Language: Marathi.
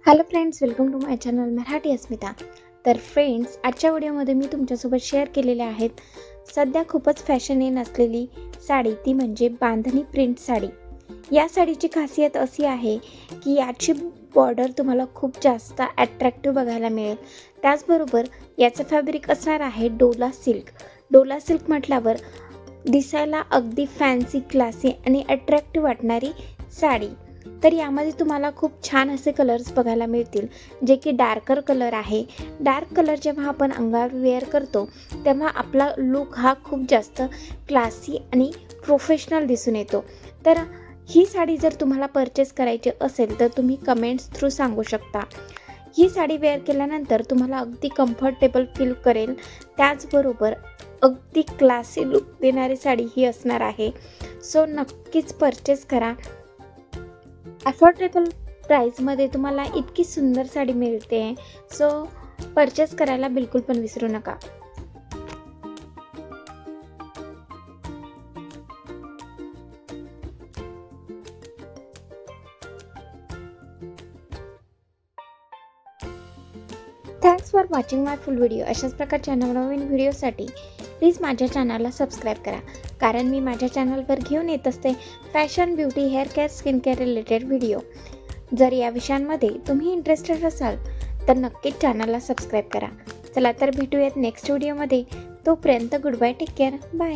Hello friends, welcome to my channel Marathi Asmita. तर फ्रेंड्स, आजच्या व्हिडिओमध्ये मी तुमच्यासोबत शेअर केलेले आहेत सध्या खूपच फॅशन इन असलेली साडी, ती म्हणजे बांधणी प्रिंट साडी. या साडीची खासियत अशी आहे की याची बॉर्डर तुम्हाला खूप जास्त ॲट्रॅक्टिव्ह बघायला मिळेल. त्याचबरोबर याचं फॅब्रिक असणार आहे डोला सिल्क. डोला सिल्क म्हटल्यावर दिसायला अगदी फॅन्सी, क्लासी आणि अट्रॅक्टिव्ह वाटणारी साडी. तर यामध्ये तुम्हाला खूप छान असे कलर्स बघायला मिळतील, जे की डार्कर कलर आहे. डार्क कलर जेव्हा आपण अंगावर वेअर करतो तेव्हा आपला लुक हा खूप जास्त क्लासी आणि प्रोफेशनल दिसून येतो. तर ही साडी जर तुम्हाला परचेस करायची असेल तर तुम्ही कमेंट्स थ्रू सांगू शकता. ही साडी वेअर केल्यानंतर तुम्हाला अगदी कम्फर्टेबल फील करेल. त्याचबरोबर अगदी क्लासी लुक देणारी साडी ही असणार आहे. सो नक्कीच परचेस करा. अफोर्डेबल प्राईसमध्ये तुम्हाला इतकी सुंदर साडी मिळते. सो परचेस करायला बिलकुल पण विसरू नका. Thanks for watching my full video. अशाच प्रकारच्या नवनवीन व्हिडिओसाठी प्लीज माझ्या चॅनलला सबस्क्राईब करा, कारण मी माझ्या चॅनलवर घेऊन येत असते fashion, beauty, hair care, skin care related video. जर या विषयांमध्ये तुम्ही इंटरेस्टेड असाल तर नक्कीच चॅनलला सबस्क्राईब करा. चला तर भेटूयात नेक्स्ट व्हिडिओमध्ये. तोपर्यंत good bye, take care, bye.